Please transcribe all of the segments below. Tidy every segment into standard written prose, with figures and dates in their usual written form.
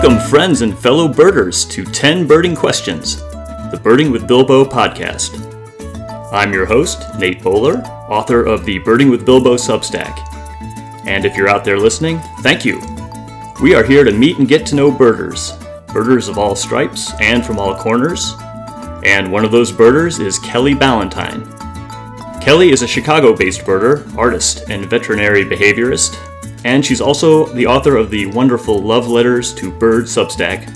Welcome, friends and fellow birders, to 10 Birding Questions, the Birding with Bilbo podcast. I'm your host, Nate Bowler, author of the Birding with Bilbo Substack. And if you're out there listening, thank you. We are here to meet and get to know birders of all stripes and from all corners. And one of those birders is Kelly Ballantyne. Kelly is a Chicago-based birder, artist, and veterinary behaviorist. And she's also the author of the wonderful Love Letters to Bird Substack,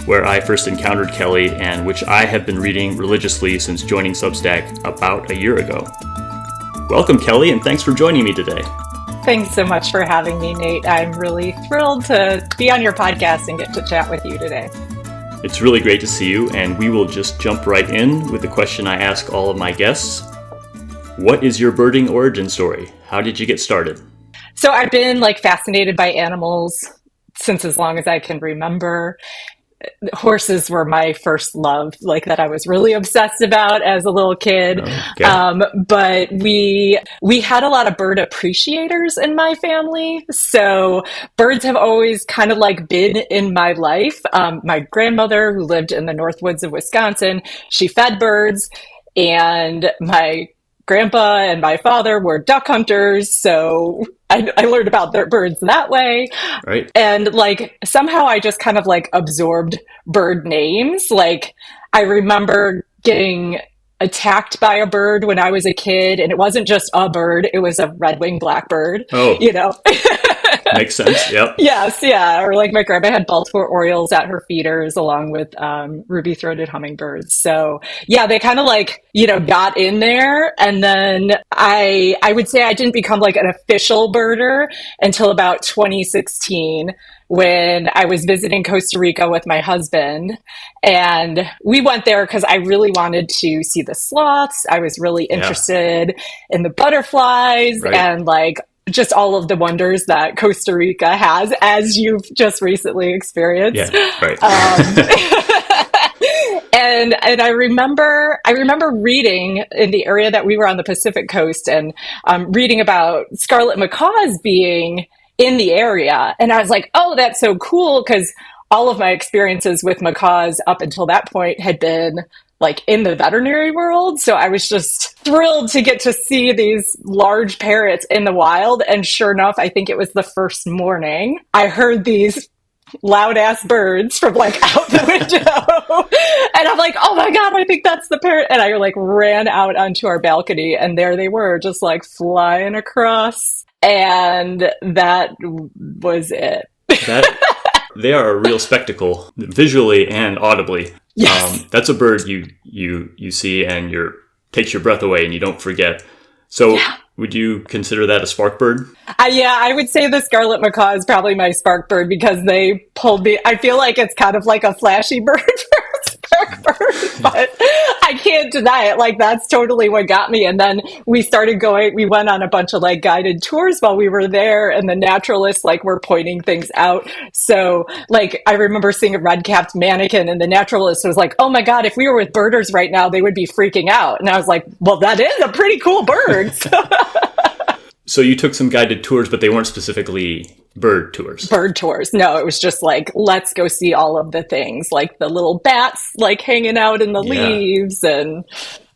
where I first encountered Kelly and which I have been reading religiously since joining Substack about a year ago. Welcome, Kelly, and thanks for joining me today. Thanks so much for having me, Nate. I'm really thrilled to be on your podcast and get to chat with you today. It's really great to see you, and we will just jump right in with the question I ask all of my guests. What is your birding origin story? How did you get started? So I've been fascinated by animals since as long as I can remember. Horses were my first love, that I was really obsessed about as a little kid. Okay. But we had a lot of bird appreciators in my family. So birds have always kind of been in my life. My grandmother, who lived in the North Woods of Wisconsin, she fed birds, and my grandpa and my father were duck hunters, so I learned about their birds that way. Right. And somehow I just kind of absorbed bird names. I remember getting attacked by a bird when I was a kid, and it wasn't just a bird, it was a red-winged blackbird. Oh. Makes sense. Yep. Yes, yeah. Or my grandma had Baltimore Orioles at her feeders along with ruby-throated hummingbirds. So yeah, they kind of got in there. And then I would say I didn't become an official birder until about 2016 when I was visiting Costa Rica with my husband. And we went there because I really wanted to see the sloths. I was really interested in the butterflies and just all of the wonders that Costa Rica has, as you've just recently experienced. Yeah, right. And I remember reading in the area that we were on the Pacific coast and reading about scarlet macaws being in the area. And I was like, oh, that's so cool, because all of my experiences with macaws up until that point had been in the veterinary world. So I was just thrilled to get to see these large parrots in the wild. And sure enough, I think it was the first morning, I heard these loud ass birds from out the window. And I'm like, oh my God, I think that's the parrot. And I ran out onto our balcony, and there they were, just flying across. And that was it. They are a real spectacle, visually and audibly. Yes. That's a bird you see and takes your breath away and you don't forget. So would you consider that a spark bird? I would say the scarlet macaw is probably my spark bird, because they pulled me. I feel like it's kind of like a flashy bird for a spark bird, but I can't deny it. That's totally what got me. And then we went on a bunch of guided tours while we were there, and the naturalists were pointing things out. So I remember seeing a red-capped manakin, and the naturalist was like, oh my God, if we were with birders right now, they would be freaking out. And I was like, well, that is a pretty cool bird. So you took some guided tours, but they weren't specifically bird tours. Bird tours. No, it was just let's go see all of the things, the little bats hanging out in the leaves, and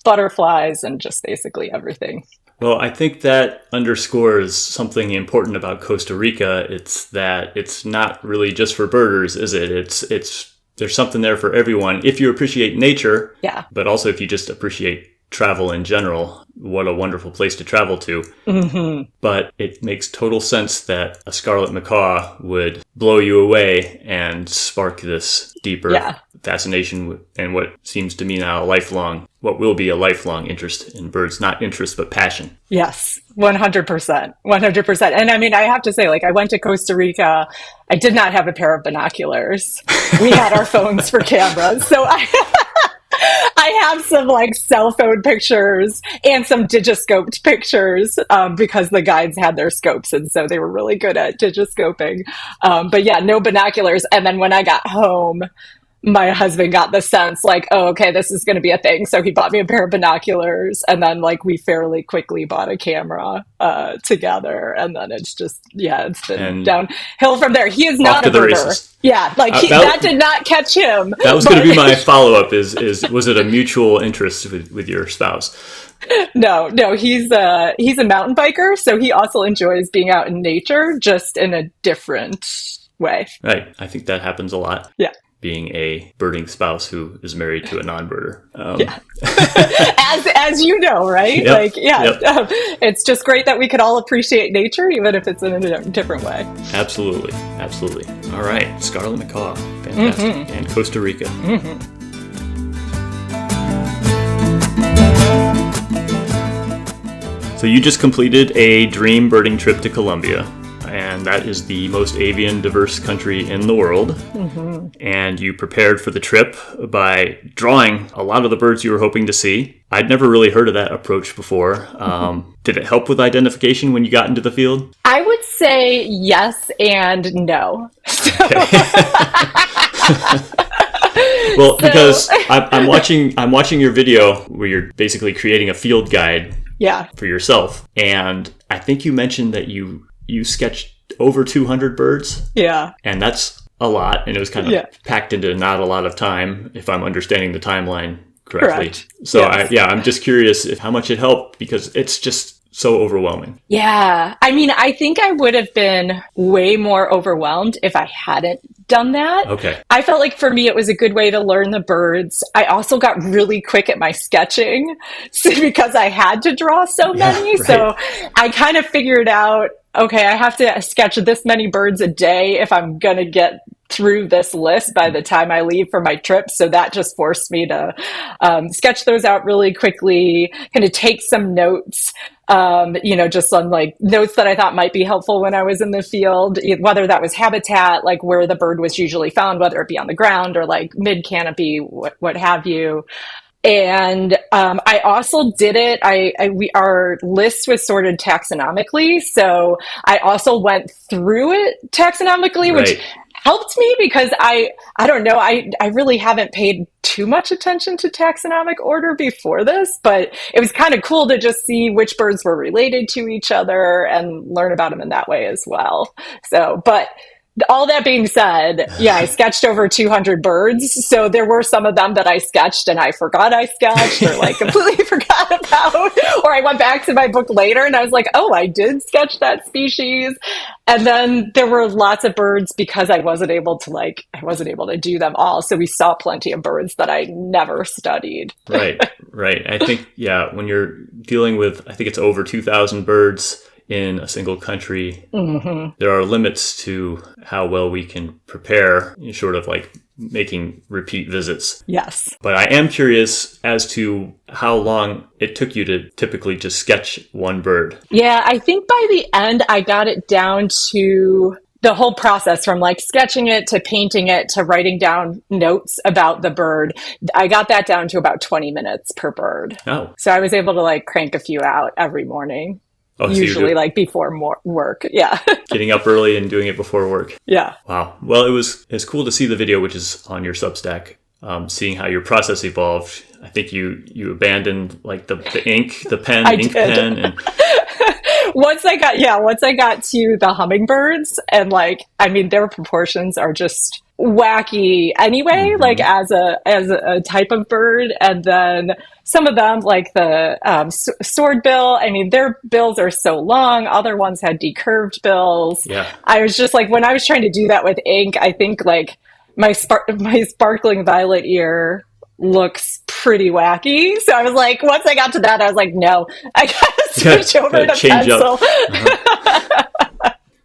butterflies, and just basically everything. Well, I think that underscores something important about Costa Rica. It's that it's not really just for birders, is it? It's there's something there for everyone. If you appreciate nature, but also if you just appreciate travel in general, what a wonderful place to travel to. Mm-hmm. But it makes total sense that a scarlet macaw would blow you away and spark this deeper fascination and what seems to me now what will be a lifelong interest in birds. Not interest, but passion. Yes, 100%. 100%. And I have to say, I went to Costa Rica. I did not have a pair of binoculars. We had our phones for cameras. So I have some cell phone pictures and some digiscoped pictures because the guides had their scopes, and so they were really good at digiscoping. But yeah, no binoculars. And then when I got home, my husband got the sense like, oh, okay, this is going to be a thing. So he bought me a pair of binoculars, and then like we fairly quickly bought a camera together. And then it's just, yeah, it's been downhill from there. He is not a birder. Yeah, like that did not catch him. That was going to be my follow-up is was it a mutual interest with your spouse? No, he's a mountain biker. So he also enjoys being out in nature, just in a different way. Right. I think that happens a lot. Yeah. Being a birding spouse who is married to a non-birder. Yeah. as you know, right? Yep. Like, yeah, yep. It's just great that we could all appreciate nature, even if it's in a different way. Absolutely. All right. Scarlet macaw. Fantastic. Mm-hmm. And Costa Rica. Mm-hmm. So you just completed a dream birding trip to Colombia. And that is the most avian diverse country in the world. Mm-hmm. And you prepared for the trip by drawing a lot of the birds you were hoping to see. I'd never really heard of that approach before. Did it help with identification when you got into the field? I would say yes and no. Okay. Well, because I'm watching your video where you're basically creating a field guide for yourself. And I think you mentioned that you sketched over 200 birds. Yeah. And that's a lot. And it was kind of packed into not a lot of time, if I'm understanding the timeline correctly. Correct. So yes. I'm just curious how much it helped, because it's just so overwhelming. Yeah. I mean, I think I would have been way more overwhelmed if I hadn't done that. Okay. I felt like for me, it was a good way to learn the birds. I also got really quick at my sketching because I had to draw so many. Right. So I kind of figured out, okay, I have to sketch this many birds a day if I'm going to get through this list by the time I leave for my trip. So that just forced me to sketch those out really quickly, kind of take some notes, just on like notes that I thought might be helpful when I was in the field, whether that was habitat, like where the bird was usually found, whether it be on the ground or like mid canopy, what have you. And I also did it. Our list was sorted taxonomically, so I also went through it taxonomically, which helped me because I don't know, I really haven't paid too much attention to taxonomic order before this, but it was kind of cool to just see which birds were related to each other and learn about them in that way as well. So, but all that being said, I sketched over 200 birds. So there were some of them that I sketched and I forgot I sketched or like completely forgot about. Or I went back to my book later and I was like, oh, I did sketch that species. And then there were lots of birds because I wasn't able to do them all. So we saw plenty of birds that I never studied. Right. I think, when you're dealing with, I think it's over 2,000 birds in a single country, there are limits to how well we can prepare, short of like making repeat visits. Yes. But I am curious as to how long it took you to typically just sketch one bird. Yeah, I think by the end I got it down to the whole process from like sketching it to painting it to writing down notes about the bird. I got that down to about 20 minutes per bird. Oh. So I was able to like crank a few out every morning. Oh, usually like before work. Yeah. Getting up early and doing it before work. Yeah. Wow. Well, it's cool to see the video, which is on your Substack, seeing how your process evolved. I think you abandoned like the ink pen. And once I got to the hummingbirds, and like, I mean, their proportions are just wacky anyway, like as a type of bird. And then some of them, like the swordbill, I mean, their bills are so long. Other ones had decurved bills. Yeah. I was just like, when I was trying to do that with ink, I think like my sparkling violet ear looks pretty wacky. So I was like, once I got to that, I was like, no, I gotta switch over to pencil.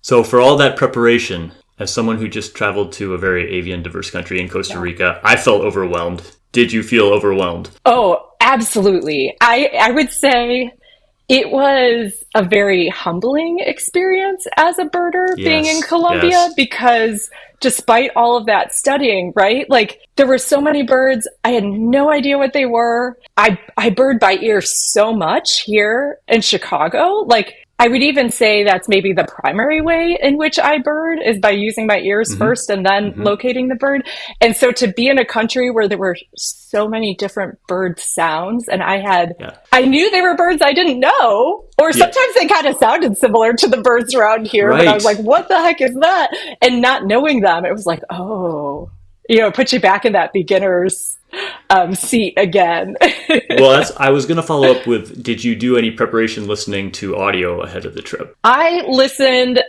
So for all that preparation, as someone who just traveled to a very avian diverse country in Costa Rica, I felt overwhelmed. Did you feel overwhelmed? Oh, absolutely. I would say it was a very humbling experience as a birder being in Colombia because despite all of that studying, right? Like there were so many birds. I had no idea what they were. I bird by ear so much here in Chicago. Like I would even say that's maybe the primary way in which I bird is by using my ears first and then locating the bird. And so to be in a country where there were so many different bird sounds, and I knew they were birds I didn't know, or sometimes they kind of sounded similar to the birds around here, but I was like, what the heck is that? And not knowing them, it was like, oh, it puts you back in that beginner's seat again. Well, I was going to follow up with, did you do any preparation listening to audio ahead of the trip? I listened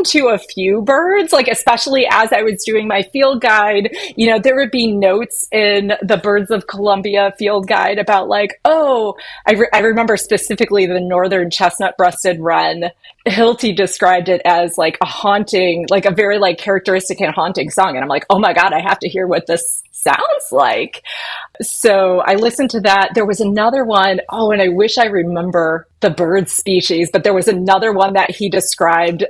to a few birds, like especially as I was doing my field guide, there would be notes in the Birds of Colombia field guide about like, I remember specifically the northern chestnut-breasted wren. Hilty described it as like a haunting, like a very like characteristic and haunting song. And I'm like, oh my God, I have to hear what this sounds like. So I listened to that. There was another one. Oh, and I wish I remember the bird species, but there was another one that he described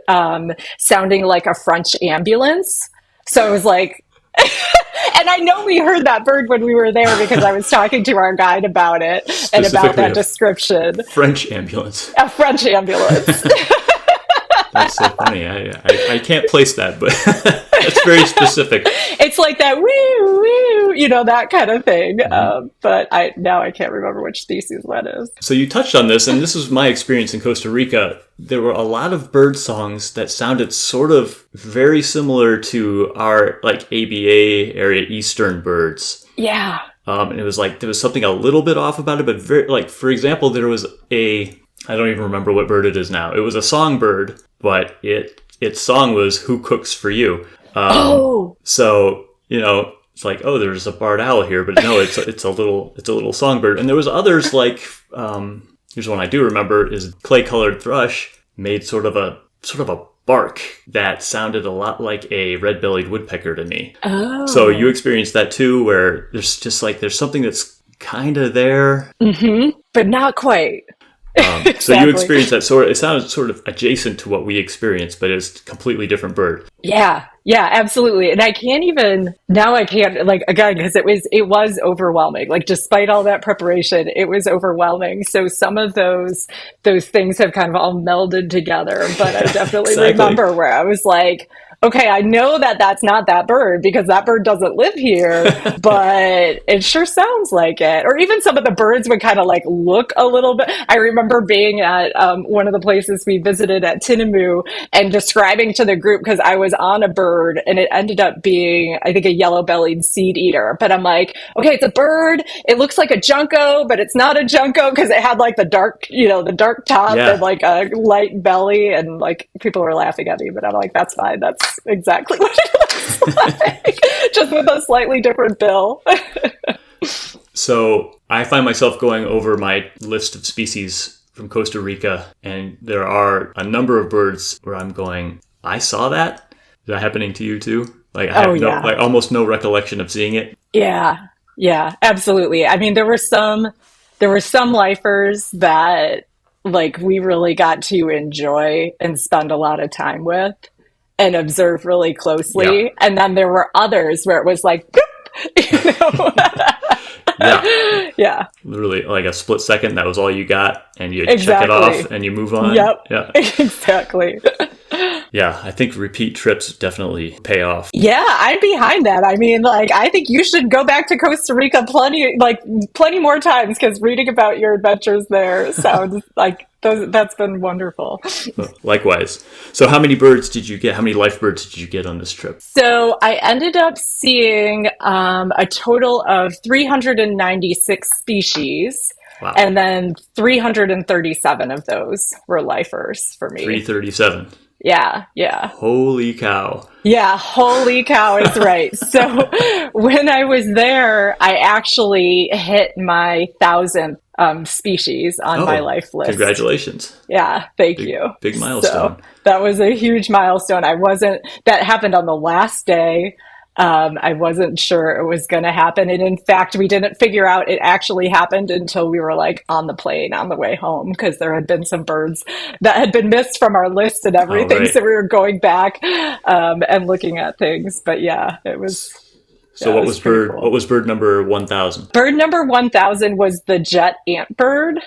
sounding like a French ambulance. So I was like, and I know we heard that bird when we were there because I was talking to our guide about it and about that description. French ambulance. A French ambulance. That's so funny. I can't place that, but that's very specific. It's like that woo woo, that kind of thing. But I can't remember which species that is. So you touched on this, and this was my experience in Costa Rica. There were a lot of bird songs that sounded sort of very similar to our like ABA area eastern birds. Yeah. And it was like there was something a little bit off about it, but very like for example, there was I don't even remember what bird it is now. It was a songbird, but its song was "Who Cooks for You." So it's like, oh, there's a barred owl here, but no, it's a little songbird. And there was others like here's one I do remember is clay-colored thrush made sort of a bark that sounded a lot like a red-bellied woodpecker to me. Oh. So you experienced that too, where there's just like there's something that's kind of there, but not quite. Exactly. So you experienced that it sounds sort of adjacent to what we experienced, but it's a completely different bird. Yeah, absolutely. And I can't like, again, because it was overwhelming. Like, despite all that preparation, it was overwhelming. So some of those things have kind of all melded together. But I definitely remember where I was like, okay, I know that that's not that bird because that bird doesn't live here, but it sure sounds like it. Or even some of the birds would kind of like look a little bit. I remember being at one of the places we visited at Tinamu and describing to the group, because I was on a bird and it ended up being, I think, a yellow-bellied seed eater. But I'm like, okay, it's a bird. It looks like a junco, but it's not a junco because it had like the dark top and like a light belly, and like people were laughing at me, but I'm like, that's fine. That's exactly what it looks like, just with a slightly different bill. So I find myself going over my list of species from Costa Rica, and there are a number of birds where I'm going, I saw that? Is that happening to you too? Like I have almost no recollection of seeing it. Yeah, absolutely. I mean, there were some lifers that like we really got to enjoy and spend a lot of time with and observe really closely. Yeah. And then there were others where it was like, Yeah. Literally like a split second, that was all you got, and you check it off and you move on. Yep. Yeah. Exactly. Yeah, I think repeat trips definitely pay off. Yeah, I'm behind that. I mean, like, I think you should go back to Costa Rica plenty more times, because reading about your adventures there sounds like that's been wonderful. Likewise. So how many birds did you get? How many life birds did you get on this trip? So I ended up seeing a total of 396 species. Wow. And then 337 of those were lifers for me. 337. Yeah. Holy cow. Yeah, holy cow is right. So when I was there, I actually hit my 1,000th species on my life list. Congratulations. Yeah, thank you. Big milestone. So that was a huge milestone. That happened on the last day. I wasn't sure it was going to happen. And in fact, we didn't figure out it actually happened until we were like on the plane on the way home, because there had been some birds that had been missed from our list and everything. Oh, right. So we were going back and looking at things. But yeah, it was. So what was bird? Cool. What was bird number 1,000? Bird number 1,000 was the jet antbird.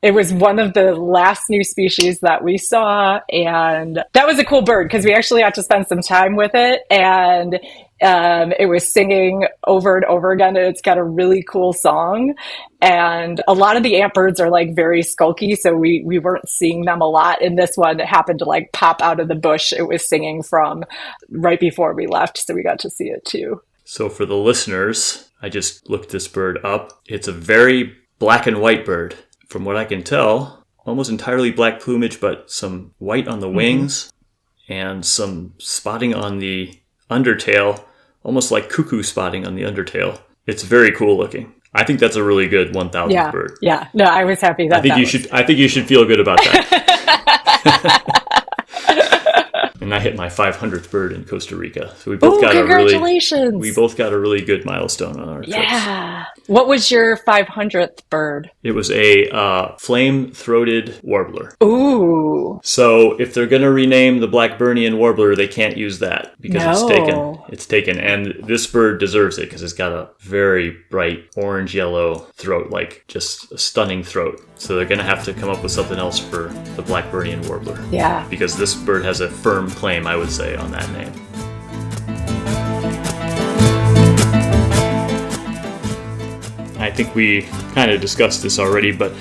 It was one of the last new species that we saw, and that was a cool bird because we actually got to spend some time with it, and it was singing over and over again, and it's got a really cool song. And a lot of the ant birds are like very skulky, so we weren't seeing them a lot. And this one happened to like pop out of the bush it was singing from right before we left, so we got to see it too. So for the listeners, I just looked this bird up. It's a very black and white bird. From what I can tell, almost entirely black plumage, but some white on the wings and some spotting on the undertail, almost like cuckoo spotting on the undertail. It's very cool looking. I think that's a really good 1,000th bird. Yeah. No, I was happy that I think you should feel good about that. And I hit my 500th bird in Costa Rica. So we both got congratulations. we both got a really good milestone on our trips. Yeah. What was your 500th bird? It was a flame-throated warbler. Ooh. So if they're going to rename the Blackburnian warbler, they can't use that because it's taken. And this bird deserves it because it's got a very bright orange-yellow throat, like just a stunning throat. So they're going to have to come up with something else for the Blackburnian warbler. Yeah. Because this bird has a firm claim, I would say, on that name. I think we kind of discussed this already, but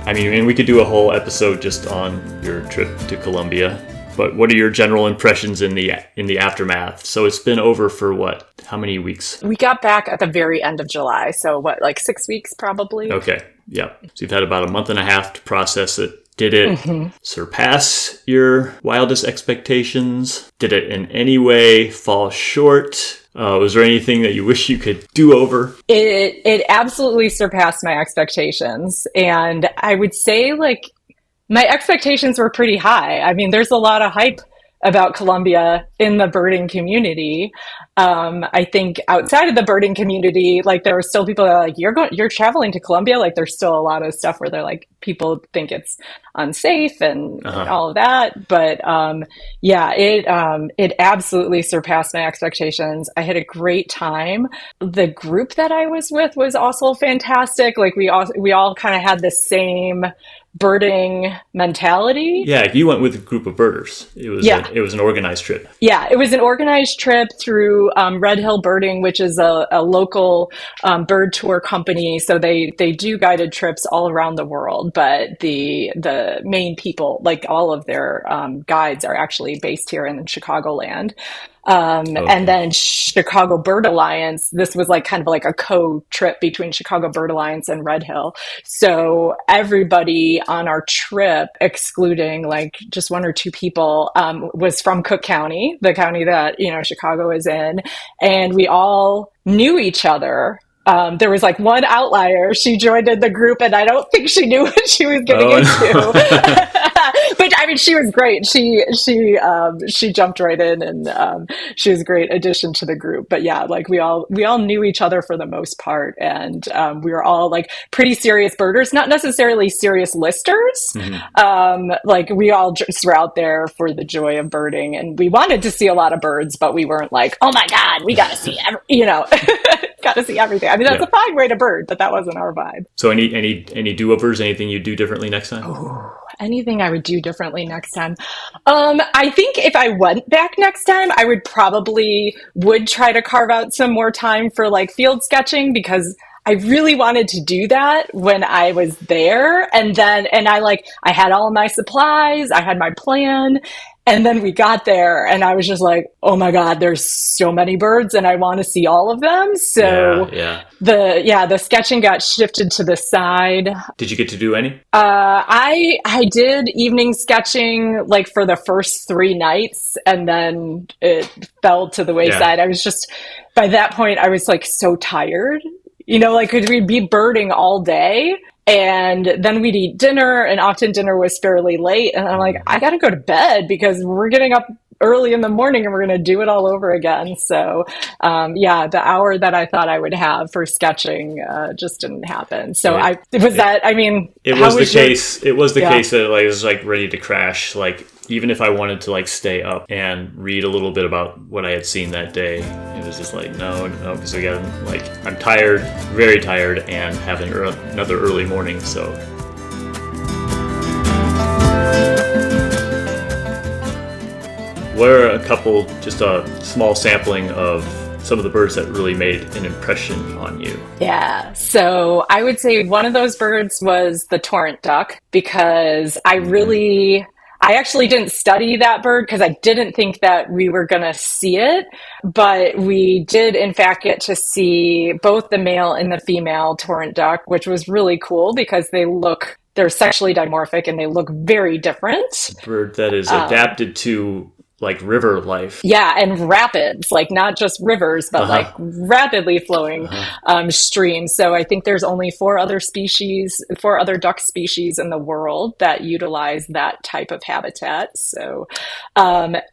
I mean, we could do a whole episode just on your trip to Colombia. But what are your general impressions in the aftermath? So it's been over for what? How many weeks? We got back at the very end of July. So what, like 6 weeks probably? Okay. Yeah. So you've had about a month and a half to process it. Did it surpass your wildest expectations? Did it in any way fall short? Was there anything that you wish you could do over? It absolutely surpassed my expectations. And I would say like my expectations were pretty high. I mean, there's a lot of hype about Colombia in the birding community. I think outside of the birding community, like there are still people that are like, you're traveling to Colombia. Like there's still a lot of stuff where they're like, people think it's unsafe and all of that. But it absolutely surpassed my expectations. I had a great time. The group that I was with was also fantastic. Like we all kind of had the same birding mentality. Yeah, you went with a group of birders. It was an organized trip. Yeah, it was an organized trip through Red Hill Birding, which is a local bird tour company. So they do guided trips all around the world, but the main people, like all of their guides, are actually based here in Chicagoland. And then Chicago Bird Alliance, this was like kind of like a co-trip between Chicago Bird Alliance and Red Hill. So everybody on our trip, excluding like just one or two people, was from Cook County, the county that, Chicago is in. And we all knew each other. There was like one outlier. She joined in the group and I don't think she knew what she was getting into. But I mean, she was great. She jumped right in and she was a great addition to the group. But yeah, like we all knew each other for the most part. And we were all like pretty serious birders, not necessarily serious listers. Like we all just were out there for the joy of birding. And we wanted to see a lot of birds, but we weren't like, oh my God, we got to see got to see everything. I mean, that's a fine way to bird, but that wasn't our vibe. So any do-overs, anything you do differently next time? Oh, anything I would do differently next time. I think if I went back next time, I would try to carve out some more time for like field sketching because I really wanted to do that when I was there. And I had all of my supplies, I had my plan. And then we got there and I was just like, oh my God, there's so many birds and I want to see all of them. So the sketching got shifted to the side. Did you get to do any? I did evening sketching like for the first 3 nights and then it fell to the wayside. I was just, by that point, I was like so tired. Like we'd be birding all day and then we'd eat dinner and often dinner was fairly late. And I'm like, I got to go to bed because we're getting up early in the morning and we're going to do it all over again. So, the hour that I thought I would have for sketching just didn't happen. So it was the case that like, I was like ready to crash. Like, even if I wanted to like stay up and read a little bit about what I had seen that day, it was just like, no, because again, like I'm tired, very tired and having another early morning. So What are a couple, just a small sampling of some of the birds that really made an impression on you? Yeah. So I would say one of those birds was the torrent duck because I actually didn't study that bird because I didn't think that we were going to see it, but we did in fact get to see both the male and the female torrent duck, which was really cool because they're sexually dimorphic and they look very different. A bird that is adapted to like river life. Yeah, and rapids, like not just rivers, but like rapidly flowing streams. So I think there's only four other duck species in the world that utilize that type of habitat. So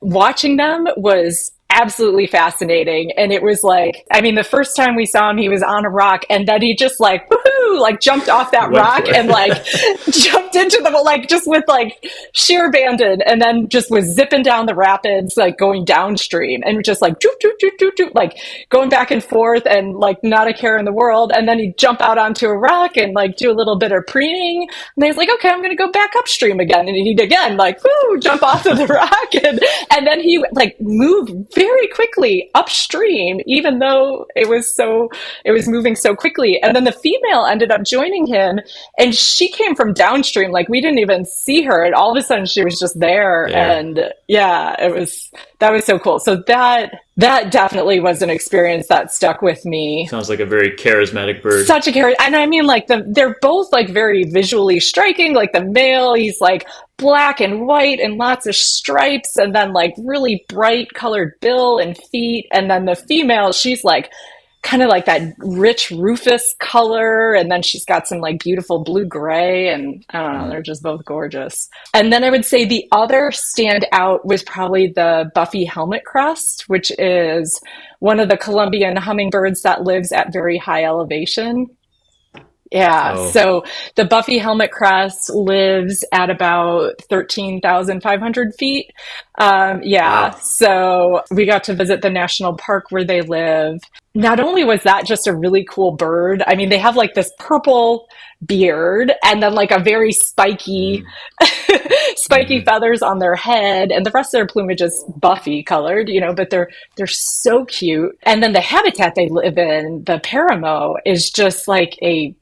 watching them was absolutely fascinating. And it was like, I mean, the first time we saw him, he was on a rock and then he just like, woohoo, like jumped off that rock and like jumped into the, like just with like sheer abandon and then just was zipping down the rapids, like going downstream and just like, doop, doop, doop, doop, doop, like going back and forth and like not a care in the world. And then he'd jump out onto a rock and like do a little bit of preening. And he's like, okay, I'm going to go back upstream again. And he'd again, like, woo, jump off of the rock. And then he like moved very quickly upstream, even though it was moving so quickly. And then the female ended up joining him and she came from downstream. Like we didn't even see her. And all of a sudden she was just there. And yeah, that was so cool. So that definitely was an experience that stuck with me. Sounds like a very charismatic bird. Such a and I mean, like they're both like very visually striking. Like the male, he's like black and white and lots of stripes, and then like really bright colored bill and feet. And then the female, she's like kind of like that rich rufous color, and then she's got some like beautiful blue gray, and I don't know, they're just both gorgeous. And then I would say the other standout was probably the Buffy helmet crest, which is one of the Colombian hummingbirds that lives at very high elevation. Yeah, so the Buffy helmet crest lives at about 13,500 feet. Wow. So we got to visit the national park where they live. Not only was that just a really cool bird, I mean, they have like this purple beard and then like a very spiky feathers on their head, and the rest of their plumage is buffy colored, but they're so cute. And then the habitat they live in, the Paramo, is just like a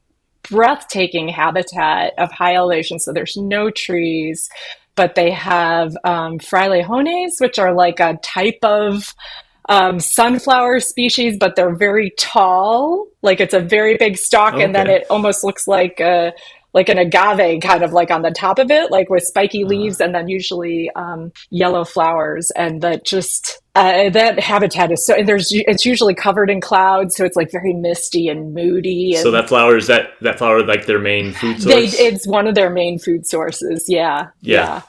breathtaking habitat of high elevation. So there's no trees, but they have frailejones, which are like a type of sunflower species, but they're very tall. Like it's a very big stalk, and then it almost looks like an agave kind of like on the top of it, like with spiky leaves and then usually yellow flowers. And that just that habitat is it's usually covered in clouds, so it's like very misty and moody. And so that flower, is that flower like their main food source? It's one of their main food sources. Yeah,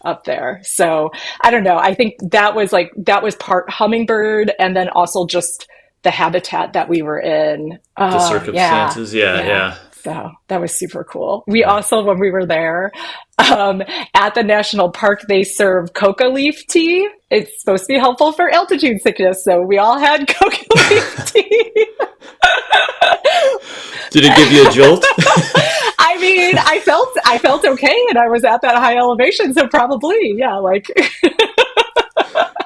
up there. So I don't know. I think that was part hummingbird, and then also just the habitat that we were in. The circumstances. Yeah. So that was super cool. We also, when we were there, at the national park, they serve coca leaf tea. It's supposed to be helpful for altitude sickness, so we all had coca leaf tea. Did it give you a jolt? I mean, I felt okay, and I was at that high elevation, so probably, yeah, like.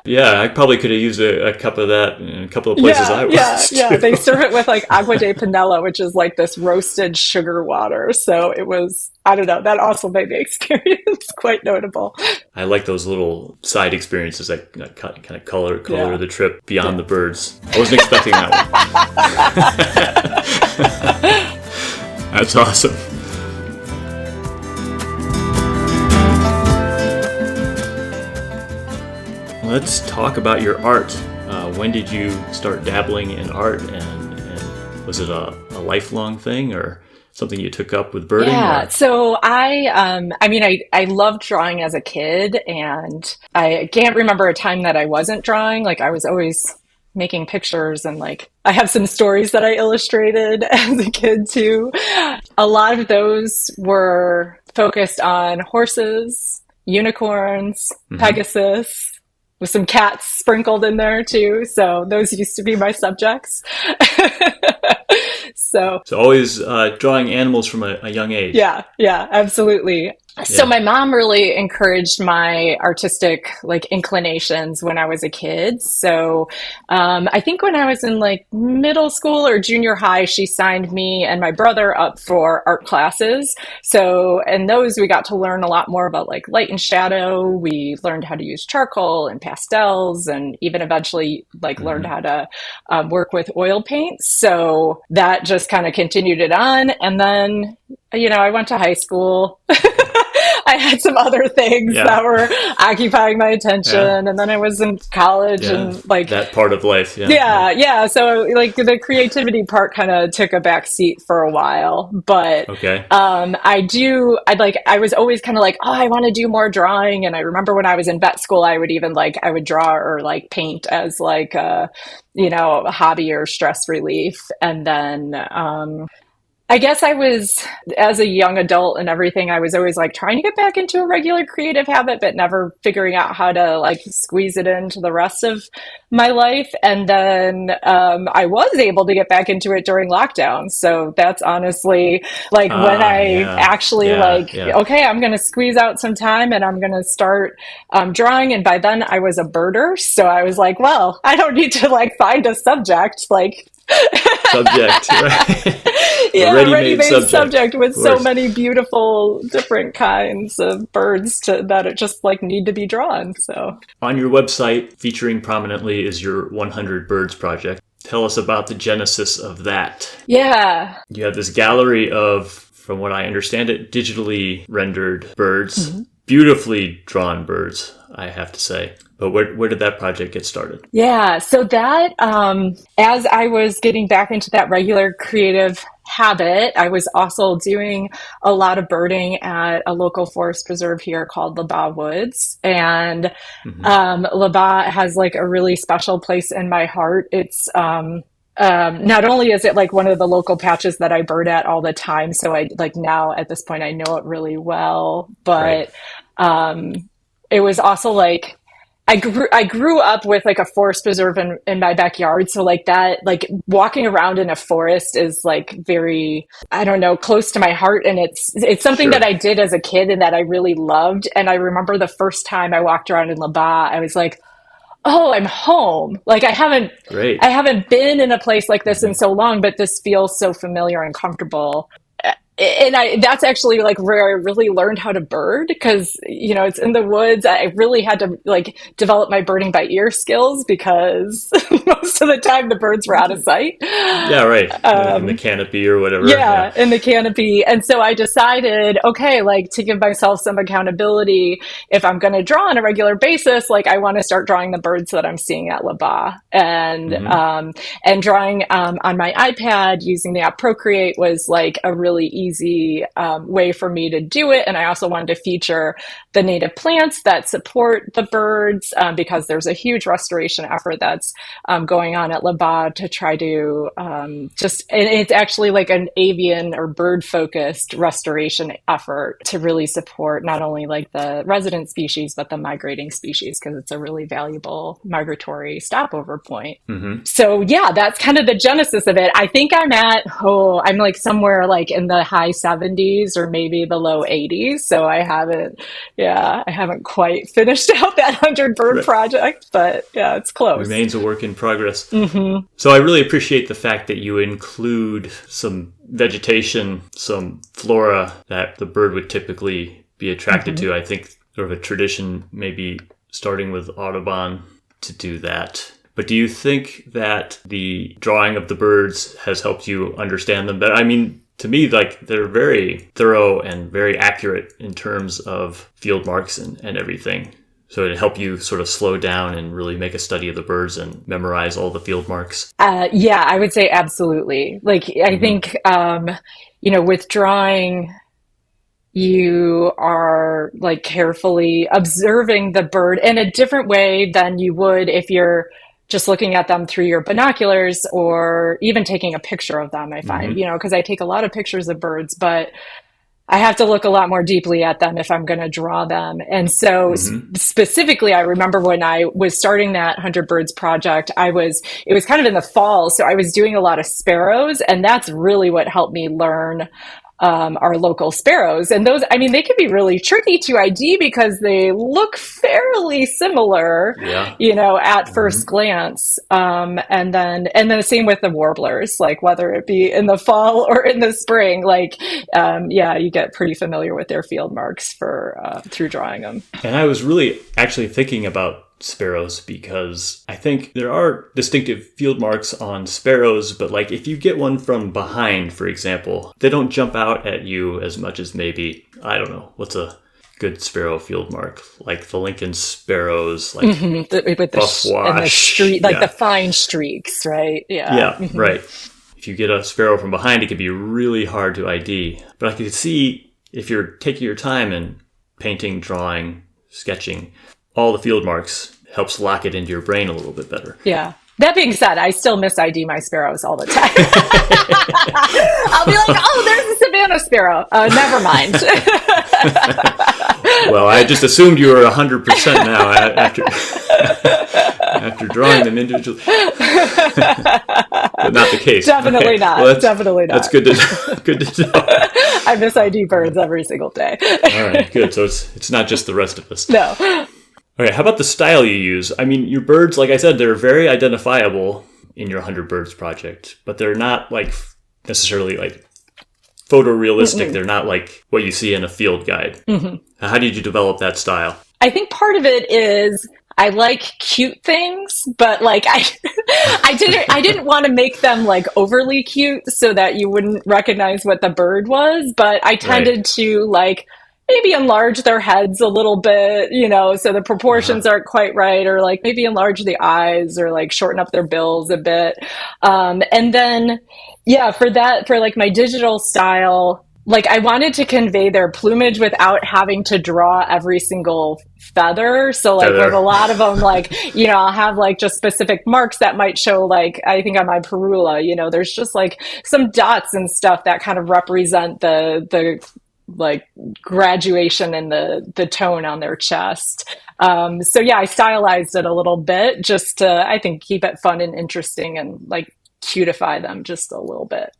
Yeah, I probably could have used a cup of that in a couple of places I was. Yeah. They serve it with like agua de panela, which is like this roasted sugar water. So it was, I don't know, that also made the experience quite notable. I like those little side experiences that kind of color the trip beyond the birds. I wasn't expecting that one. That's awesome. Let's talk about your art. When did you start dabbling in art, and was it a lifelong thing or something you took up with birding? Yeah, so I loved drawing as a kid, and I can't remember a time that I wasn't drawing. Like I was always making pictures, and like I have some stories that I illustrated as a kid too. A lot of those were focused on horses, unicorns, Pegasus, with some cats sprinkled in there too. So those used to be my subjects. So always drawing animals from a young age. Yeah, absolutely. So my mom really encouraged my artistic like inclinations when I was a kid. So I think when I was in like middle school or junior high, she signed me and my brother up for art classes. So in those, we got to learn a lot more about like light and shadow. We learned how to use charcoal and pastels, and even eventually like learned how to work with oil paints. So that just kind of continued it on. And then, I went to high school. I had some other things that were occupying my attention, and then I was in college and like that part of life. Yeah. So like the creativity part kind of took a back seat for a while, but I was always kind of like, oh, I want to do more drawing. And I remember when I was in vet school, I would draw or like paint as like a hobby or stress relief. And then I guess as a young adult and everything, I was always like trying to get back into a regular creative habit, but never figuring out how to like squeeze it into the rest of my life. And then I was able to get back into it during lockdown. So that's honestly like when I actually okay, I'm going to squeeze out some time and I'm going to start drawing. And by then I was a birder. So I was like, well, I don't need to like find a subject like subject, right? ready-made subject with so many beautiful different kinds of birds that it just like need to be drawn. So on your website, featuring prominently is your 100 Birds project. Tell us about the genesis of that. Yeah. You have this gallery of, from what I understand it, digitally rendered birds, beautifully drawn birds, I have to say. But where did that project get started? Yeah, so that, as I was getting back into that regular creative habit, I was also doing a lot of birding at a local forest preserve here called Labatt Woods. And Labatt has like a really special place in my heart. It's not only is it like one of the local patches that I bird at all the time, so I like now at this point I know it really well, but it was also like I grew up with like a forest preserve in my backyard. So like that, like walking around in a forest is like very, I don't know, close to my heart. And it's something that I did as a kid and that I really loved. And I remember the first time I walked around in Labatt, I was like, oh, I'm home. Like I haven't been in a place like this in so long, but this feels so familiar and comfortable. And that's actually like where I really learned how to bird because, it's in the woods. I really had to like develop my birding by ear skills because most of the time the birds were out of sight. Yeah, right. In the canopy or whatever. Yeah, in the canopy. And so I decided, okay, like to give myself some accountability, if I'm going to draw on a regular basis, like I want to start drawing the birds that I'm seeing at Labatt. And drawing on my iPad using the app Procreate was like a really easy way for me to do it. And I also wanted to feature the native plants that support the birds because there's a huge restoration effort that's going on at Labatt to try to and it's actually like an avian or bird focused restoration effort to really support not only like the resident species, but the migrating species because it's a really valuable migratory stopover point. So yeah, that's kind of the genesis of it. I think I'm like somewhere like in the high 70s or maybe the low 80s. So I haven't quite finished out that 100 bird project, but yeah, it's close. Remains a work in progress. So I really appreciate the fact that you include some vegetation, some flora that the bird would typically be attracted to. I think sort of a tradition maybe starting with Audubon to do that. But do you think that the drawing of the birds has helped you understand them better? I mean, to me, like they're very thorough and very accurate in terms of field marks and everything. So it helped you sort of slow down and really make a study of the birds and memorize all the field marks. Yeah, I would say absolutely. Like, I think, with drawing, you are like carefully observing the bird in a different way than you would if you're just looking at them through your binoculars or even taking a picture of them, I find, because I take a lot of pictures of birds, but I have to look a lot more deeply at them if I'm going to draw them. And so specifically, I remember when I was starting that 100 Birds project, it was kind of in the fall. So I was doing a lot of sparrows, and that's really what helped me learn our local sparrows. And those, I mean, they can be really tricky to ID because they look fairly similar, at first glance. And then the same with the warblers, like whether it be in the fall or in the spring, you get pretty familiar with their field marks through drawing them. And I was really actually thinking about sparrows because I think there are distinctive field marks on sparrows, but like if you get one from behind, for example, they don't jump out at you as much as maybe, I don't know, what's a good sparrow field mark, like the Lincoln sparrows, like with the and the streak, the fine streaks, right? Right. If you get a sparrow from behind, it can be really hard to ID. But I could see if you're taking your time and painting, drawing, sketching, all the field marks helps lock it into your brain a little bit better. Yeah. That being said, I still mis-ID my sparrows all the time. I'll be like, oh, there's a Savannah sparrow. Never mind. Well, I just assumed you were 100% now after drawing them individually. But not the case. Definitely okay. not. Well, Definitely not. That's good to know. I mis-ID birds every single day. All right, good. So it's not just the rest of us. No. Okay, how about the style you use? I mean, your birds, like I said, they're very identifiable in your 100 Birds project, but they're not like necessarily like photorealistic. They're not like what you see in a field guide. How did you develop that style? I think part of it is I like cute things, but like I didn't want to make them like overly cute so that you wouldn't recognize what the bird was, but I tended to like maybe enlarge their heads a little bit, so the proportions aren't quite right, or like maybe enlarge the eyes or like shorten up their bills a bit. And then, for like my digital style, like I wanted to convey their plumage without having to draw every single feather. So like with a lot of them, like, I'll have like just specific marks that might show, like, I think on my Perula, there's just like some dots and stuff that kind of represent the like graduation in the tone on their chest. I stylized it a little bit just to, I think, keep it fun and interesting and like cutify them just a little bit.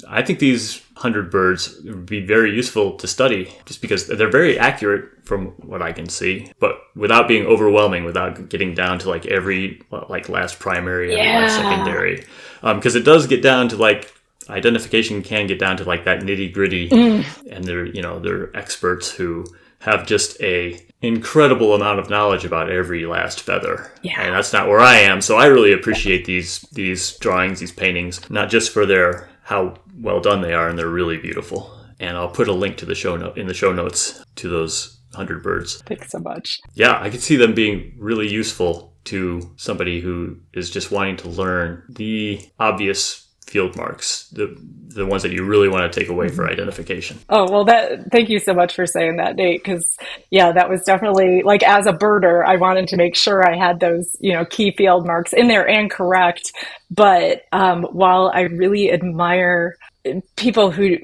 I think these 100 birds would be very useful to study just because they're very accurate from what I can see, but without being overwhelming, without getting down to like every like last primary and last secondary. Because it does get down to like identification can get down to like that nitty gritty, and they're experts who have just a incredible amount of knowledge about every last feather. And that's not where I am. So I really appreciate these drawings, these paintings, not just for how well done they are, and they're really beautiful. And I'll put a link to the show notes to those 100 birds. Thanks so much. Yeah, I could see them being really useful to somebody who is just wanting to learn the obvious field marks, the ones that you really want to take away for identification. Oh, well, thank you so much for saying that, Nate, because that was definitely, like, as a birder, I wanted to make sure I had those, key field marks in there and correct. But while I really admire people who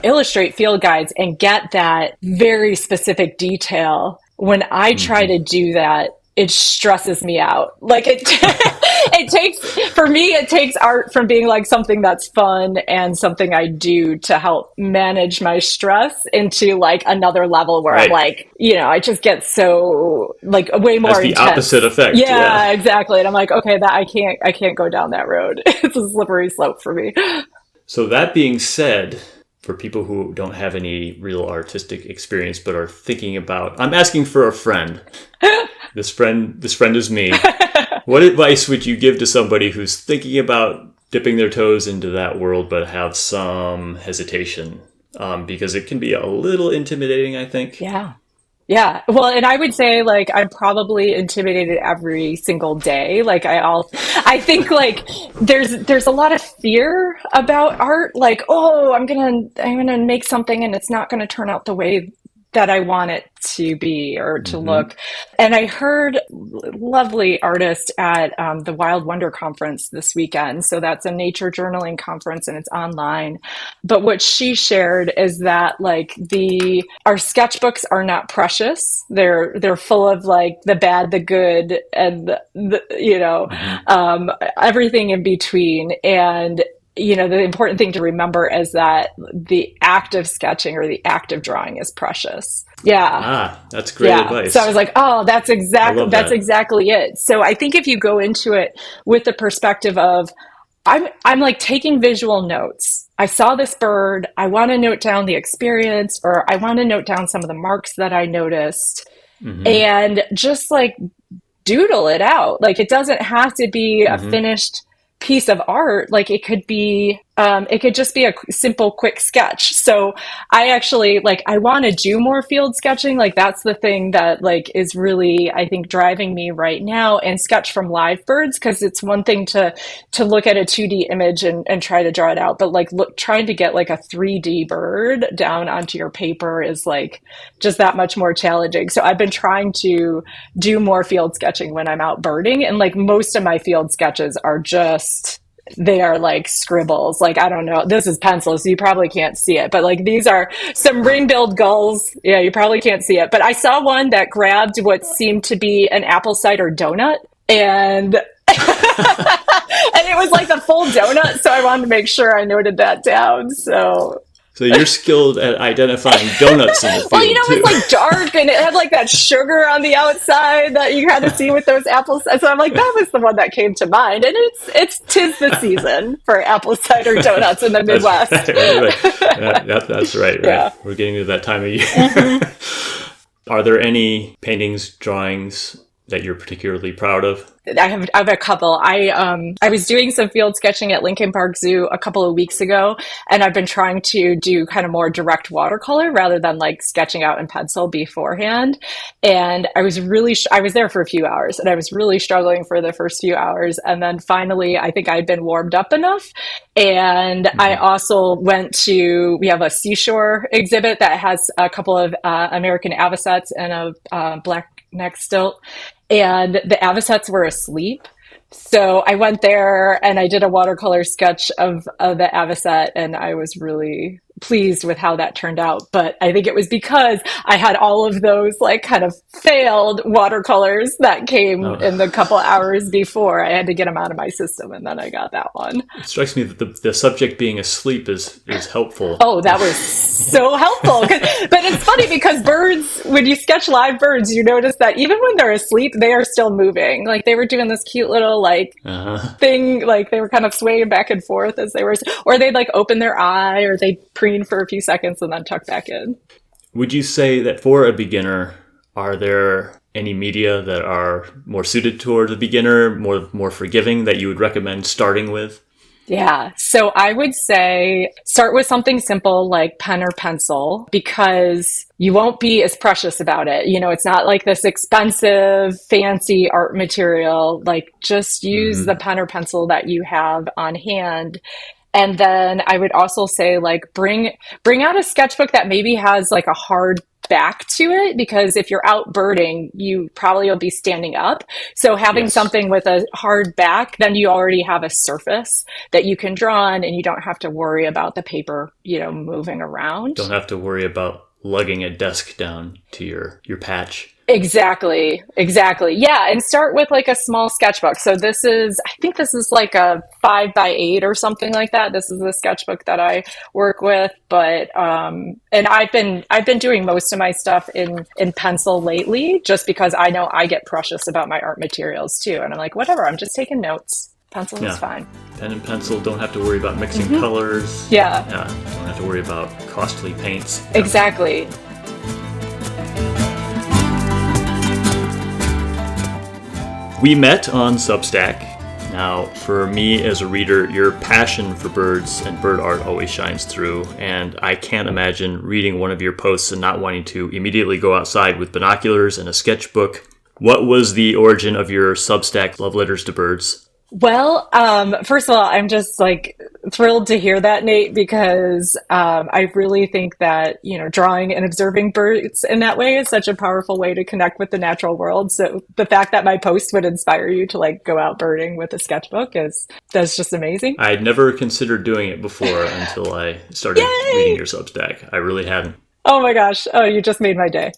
illustrate field guides and get that very specific detail, when I try to do that, it stresses me out. Like it takes art from being like something that's fun and something I do to help manage my stress into like another level where I'm like, I just get so like way more That's the intense. opposite effect. Yeah, exactly. And I'm like, okay, I can't go down that road. It's a slippery slope for me. So that being said, for people who don't have any real artistic experience but are thinking about, I'm asking for a friend. This friend is me. What advice would you give to somebody who's thinking about dipping their toes into that world but have some hesitation? Because it can be a little intimidating, I think. Yeah. Yeah. Well, and I would say like I'm probably intimidated every single day. Like I think like there's a lot of fear about art. Like, oh, I'm gonna make something and it's not gonna turn out the way that I want it to be or to look. And I heard lovely artist at the Wild Wonder Conference this weekend. So that's a nature journaling conference and it's online. But what she shared is that like our sketchbooks are not precious. They're full of like the bad, the good, and everything in between. And the important thing to remember is that the act of sketching or the act of drawing is precious. Yeah. That's great advice. So I was like, oh, that's that. exactly it. So I think if you go into it with the perspective of, I'm like taking visual notes. I saw this bird. I want to note down the experience, or I want to note down some of the marks that I noticed, and just like doodle it out. Like, it doesn't have to be a finished piece of art. Like, it could just be a simple, quick sketch. So I actually, like, I want to do more field sketching. Like, that's the thing that, like, is really, I think, driving me right now, and sketch from live birds. Cause it's one thing to look at a 2D image and try to draw it out, but like trying to get like a 3D bird down onto your paper is like just that much more challenging. So I've been trying to do more field sketching when I'm out birding, and like most of my field sketches are they are like scribbles. Like, I don't know, this is pencil, so you probably can't see it, but like these are some ring-billed gulls. Yeah, you probably can't see it, but I saw one that grabbed what seemed to be an apple cider donut, and and it was like the full donut, so I wanted to make sure I noted that down. So you're skilled at identifying donuts in the field. Well, it was like dark, and it had like that sugar on the outside that you had to see with those apples. So I'm like, that was the one that came to mind. And tis the season for apple cider donuts in the Midwest. That's right. Yeah. We're getting to that time of year. Are there any paintings, drawings that you're particularly proud of? I have a couple. I was doing some field sketching at Lincoln Park Zoo a couple of weeks ago, and I've been trying to do kind of more direct watercolor rather than like sketching out in pencil beforehand. And I was there for a few hours, and I was really struggling for the first few hours. And then finally, I think I'd been warmed up enough. And I also we have a seashore exhibit that has a couple of American avocets and a black neck stilt. And the avocets were asleep. So I went there and I did a watercolor sketch of the avocet, and I was really pleased with how that turned out. But I think it was because I had all of those like kind of failed watercolors that came in the couple hours before. I had to get them out of my system, and then I got that one. It strikes me that the subject being asleep is helpful. Oh, that was so helpful. But it's funny because birds, when you sketch live birds, you notice that even when they're asleep, they are still moving. Like, they were doing this cute little like thing, like they were kind of swaying back and forth as they were, or they'd like open their eye, or they'd preen for a few seconds and then tuck back in. Would you say that for a beginner, are there any media that are more suited toward the beginner, more forgiving, that you would recommend starting with? Yeah. So I would say start with something simple like pen or pencil, because you won't be as precious about it. It's not like this expensive, fancy art material. Like, just use the pen or pencil that you have on hand. And then I would also say, like, bring out a sketchbook that maybe has like a hard back to it, because if you're out birding, you probably will be standing up. So having something with a hard back, then you already have a surface that you can draw on, and you don't have to worry about the paper, moving around. Don't have to worry about lugging a desk down to your patch. Exactly. Yeah. And start with like a small sketchbook. So I think this is like a 5x8 or something like that. This is the sketchbook that I work with, but, and I've been doing most of my stuff in pencil lately, just because I know I get precious about my art materials too. And I'm like, whatever, I'm just taking notes. Pencil is fine. Pen and pencil, don't have to worry about mixing colors. Yeah. Don't have to worry about costly paints. Exactly. We met on Substack. Now, for me as a reader, your passion for birds and bird art always shines through, and I can't imagine reading one of your posts and not wanting to immediately go outside with binoculars and a sketchbook. What was the origin of your Substack Love Letters to Birds? Well, first of all, I'm just like thrilled to hear that, Nate, because I really think that, drawing and observing birds in that way is such a powerful way to connect with the natural world. So the fact that my post would inspire you to like go out birding with a sketchbook that's just amazing. I'd never considered doing it before until I started reading your Substack. I really hadn't. Oh my gosh. Oh, you just made my day.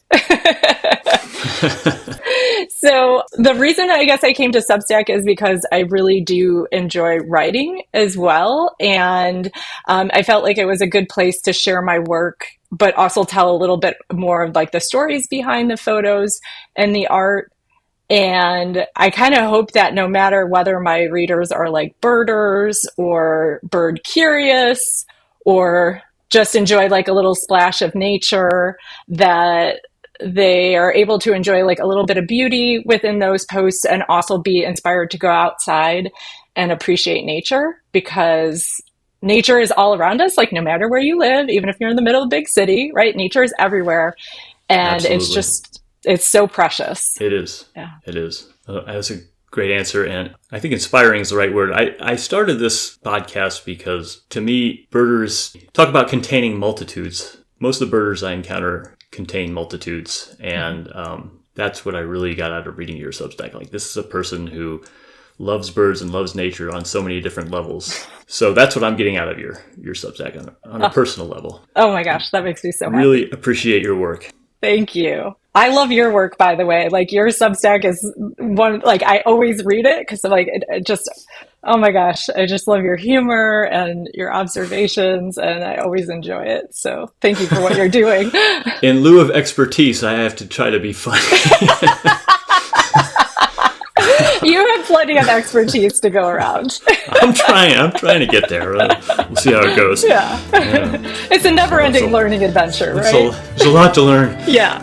So the reason I guess I came to Substack is because I really do enjoy writing as well. And I felt like it was a good place to share my work, but also tell a little bit more of like the stories behind the photos and the art. And I kind of hope that no matter whether my readers are like birders or bird curious or just enjoy like a little splash of nature, that they are able to enjoy like a little bit of beauty within those posts and also be inspired to go outside and appreciate nature, because nature is all around us, like no matter where you live, even if you're in the middle of a big city, right? Nature is everywhere. And Absolutely. it's so precious. It is. Yeah. It is. That's a great answer. And I think inspiring is the right word. I started this podcast because to me, birders talk about containing multitudes. Most of the birders I encounter contain multitudes. And that's what I really got out of reading your Substack. Like, this is a person who loves birds and loves nature on so many different levels. So that's what I'm getting out of your Substack on a personal level. Oh my gosh, that makes me so happy. Really appreciate your work. Thank you. I love your work, by the way. Like, your Substack is one, like, I always read it because I'm like, it just, oh my gosh, I just love your humor and your observations, and I always enjoy it. So thank you for what you're doing. In lieu of expertise, I have to try to be funny. You have plenty of expertise to go around. I'm trying to get there. We'll see how it goes. Yeah. It's a never-ending learning adventure, right? There's a lot to learn. Yeah.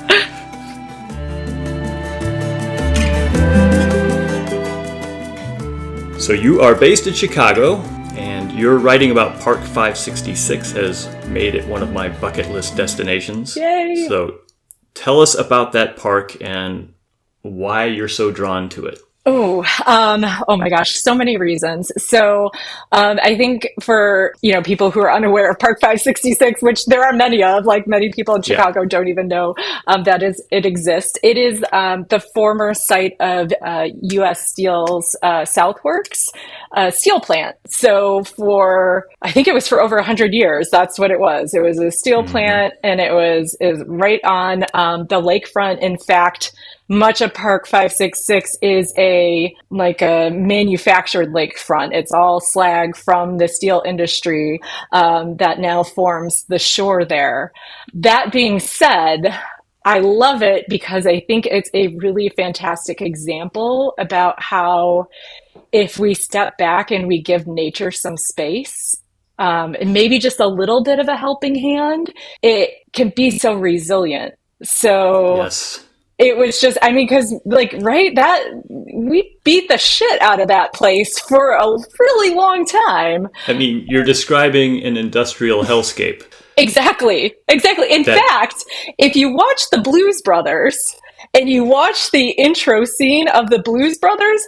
So you are based in Chicago, and your writing about Park 566 has made it one of my bucket list destinations. Yay! So tell us about that park and why you're so drawn to it. Oh my gosh, so many reasons. So I think for, people who are unaware of Park 566, which there are many of, like many people in Chicago don't even know it exists. It is the former site of U.S. Steel's Southworks steel plant. So I think it was for over 100 years, that's what it was. It was a steel plant, and it was right on the lakefront. In fact, much of Park 566 is a manufactured lakefront. It's all slag from the steel industry that now forms the shore there. That being said, I love it because I think it's a really fantastic example about how, if we step back and we give nature some space, and maybe just a little bit of a helping hand, it can be so resilient. So yes. It was just, because we beat the shit out of that place for a really long time. You're describing an industrial hellscape. Exactly. In fact, if you watch the Blues Brothers and you watch the intro scene of the Blues Brothers,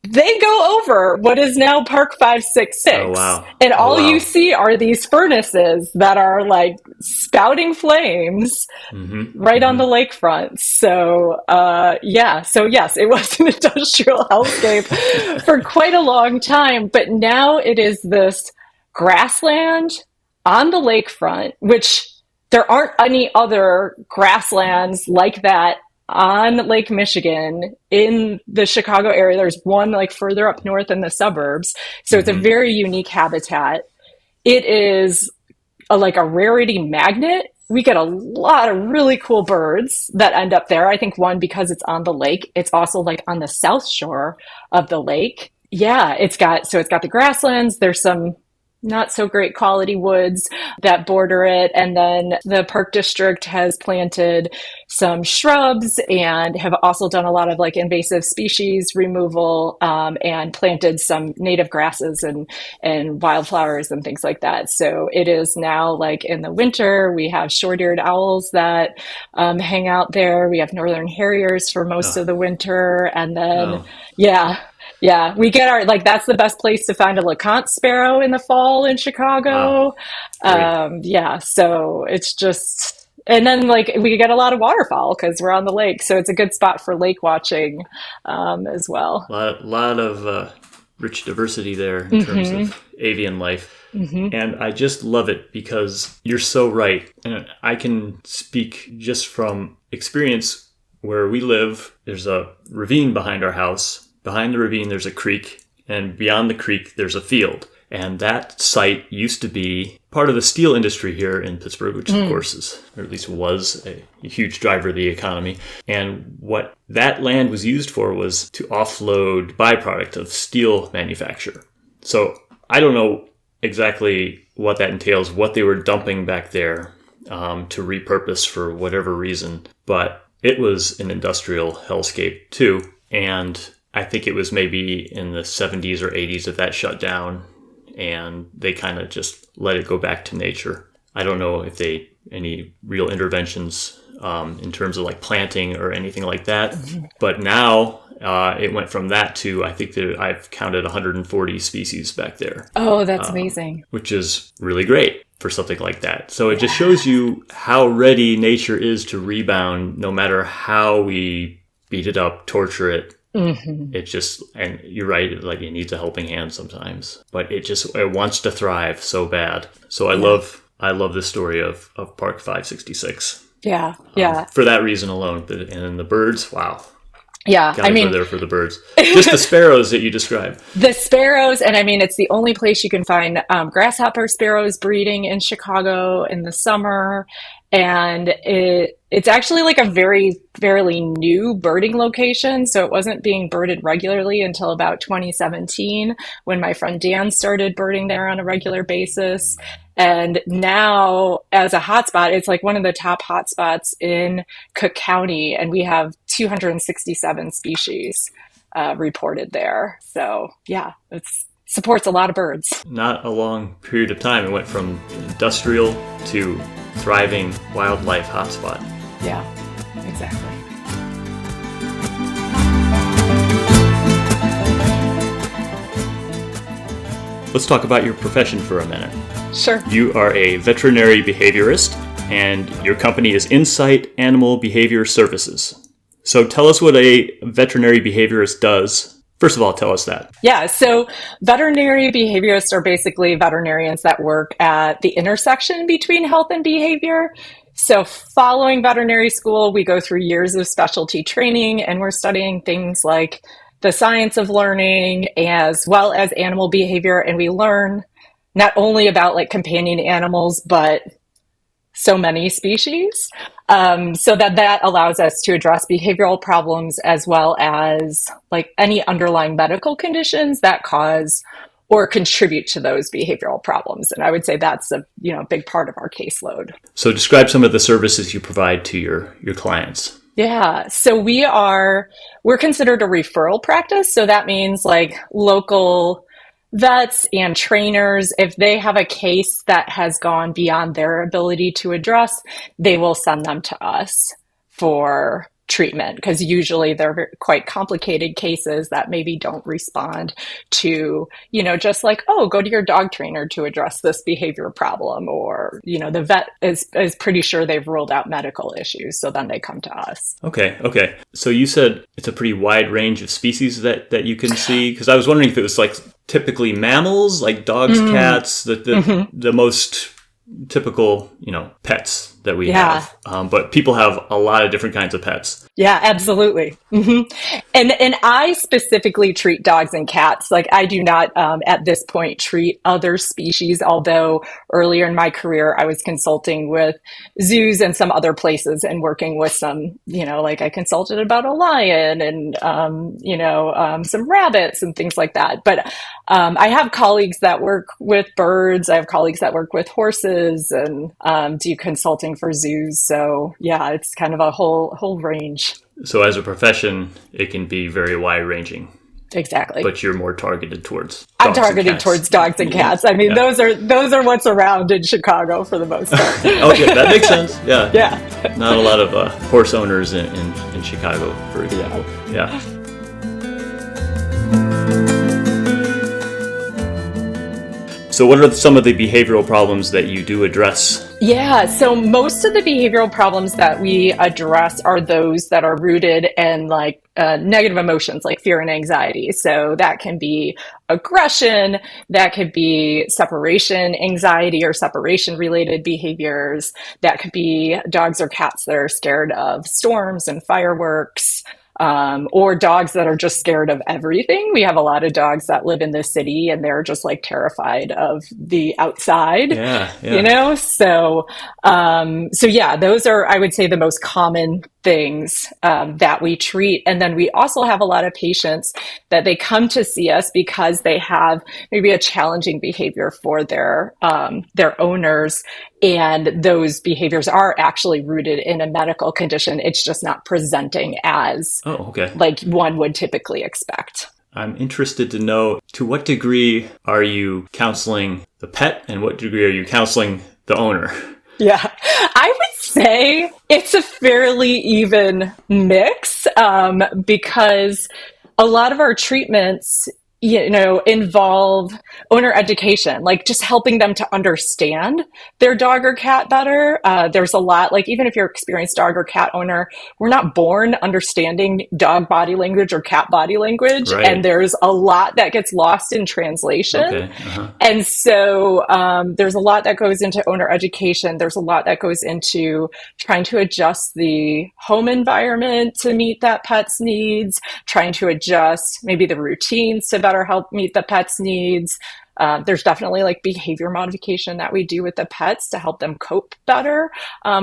they go over what is now Park 566. Oh, wow. And all you see are these furnaces that are like spouting flames right on the lakefront. So, So yes, it was an industrial hellscape for quite a long time. But now it is this grassland on the lakefront, which there aren't any other grasslands like that on Lake Michigan in the Chicago area. There's one further up north in the suburbs. So it's a very unique habitat. It is a rarity magnet. We get a lot of really cool birds that end up there. I think one, because it's on the lake, it's also on the south shore of the lake. Yeah, it's got the grasslands. There's some not so great quality woods that border it. And then the park district has planted some shrubs and have also done a lot of invasive species removal, and planted some native grasses and wildflowers and things like that. So it is now in the winter, we have short-eared owls that hang out there. We have northern harriers for most of the winter. And then, yeah, we get that's the best place to find a LeConte sparrow in the fall in Chicago. So it's just, and then we get a lot of waterfowl because we're on the lake. So it's a good spot for lake watching as well. A lot of rich diversity there in terms of avian life. And I just love it because you're so right. And I can speak just from experience where we live, there's a ravine behind our house. Behind the ravine, there's a creek. And beyond the creek, there's a field. And that site used to be part of the steel industry here in Pittsburgh, which of course is, or at least was, a huge driver of the economy. And what that land was used for was to offload byproduct of steel manufacture. So I don't know exactly what that entails, what they were dumping back there to repurpose for whatever reason. But it was an industrial hellscape too. And I think it was maybe in the 70s or 80s that shut down. And they kind of just let it go back to nature. I don't know if any real interventions in terms of like planting or anything like that. But now it went from that to, I think that I've counted 140 species back there. Oh, that's amazing. Which is really great for something like that. So it just shows you how ready nature is to rebound no matter how we beat it up, torture it. It just, and you're right, like it needs a helping hand sometimes, but it wants to thrive so bad. So I love this story of Park 566. Yeah. For that reason alone. And then the birds, wow. Yeah. Gotta go there for the birds. Just the sparrows that you described. The sparrows, and I mean, it's the only place you can find grasshopper sparrows breeding in Chicago in the summer. And it's actually like a fairly new birding location. So it wasn't being birded regularly until about 2017 when my friend Dan started birding there on a regular basis. And now as a hotspot, it's like one of the top hotspots in Cook County. And we have 267 species reported there. So yeah, it supports a lot of birds. Not a long period of time. It went from industrial to thriving wildlife hotspot. Yeah, exactly. Let's talk about your profession for a minute. Sure. You are a veterinary behaviorist, and your company is Insight Animal Behavior Services. So tell us what a veterinary behaviorist does. First of all, tell us that. Yeah, so veterinary behaviorists are basically veterinarians that work at the intersection between health and behavior. So following veterinary school, we go through years of specialty training, and we're studying things like the science of learning as well as animal behavior. And we learn not only about like companion animals, but so many species. So that allows us to address behavioral problems as well as like any underlying medical conditions that cause or contribute to those behavioral problems. And I would say that's a big part of our caseload. So describe some of the services you provide to your clients. Yeah. So we're considered a referral practice. So that means like local vets and trainers, if they have a case that has gone beyond their ability to address, they will send them to us for treatment, because usually they're quite complicated cases that maybe don't respond to, just like, oh, go to your dog trainer to address this behavior problem, or, the vet is pretty sure they've ruled out medical issues. So then they come to us. Okay. So you said it's a pretty wide range of species that you can see, because I was wondering if it was like typically mammals, like dogs, cats, the most typical, pets that we have. But people have a lot of different kinds of pets. Yeah, absolutely. And I specifically treat dogs and cats. Like I do not at this point treat other species, although earlier in my career I was consulting with zoos and some other places and working with some, like I consulted about a lion and, some rabbits and things like that. But I have colleagues that work with birds. I have colleagues that work with horses and do consulting for zoos. So yeah, it's kind of a whole range. So as a profession, it can be very wide ranging. Exactly. But you're more targeted towards dogs I'm targeted towards dogs and cats. I mean, those are what's around in Chicago for the most part. Okay, that makes sense. Yeah. Yeah. Not a lot of horse owners in Chicago, for example. Yeah. So what are some of the behavioral problems that you do address? Yeah, so most of the behavioral problems that we address are those that are rooted in like negative emotions like fear and anxiety. So that can be aggression, that could be separation anxiety or separation related behaviors, that could be dogs or cats that are scared of storms and fireworks. Or dogs that are just scared of everything. We have a lot of dogs that live in the city and they're just like terrified of the outside, Yeah, you yeah. know? So yeah, those are, I would say, the most common things that we treat. And then we also have a lot of patients that they come to see us because they have maybe a challenging behavior for their owners. And those behaviors are actually rooted in a medical condition. It's just not presenting as Oh, okay. like one would typically expect. I'm interested to know, to what degree are you counseling the pet and what degree are you counseling the owner? Yeah, I would say it's a fairly even mix because a lot of our treatments, involve owner education, like just helping them to understand their dog or cat better. There's a lot, like even if you're an experienced dog or cat owner, we're not born understanding dog body language or cat body language. Right. And there's a lot that gets lost in translation. Okay. Uh-huh. And so there's a lot that goes into owner education. There's a lot that goes into trying to adjust the home environment to meet that pet's needs, trying to adjust maybe the routines to better help meet the pet's needs. There's definitely like behavior modification that we do with the pets to help them cope better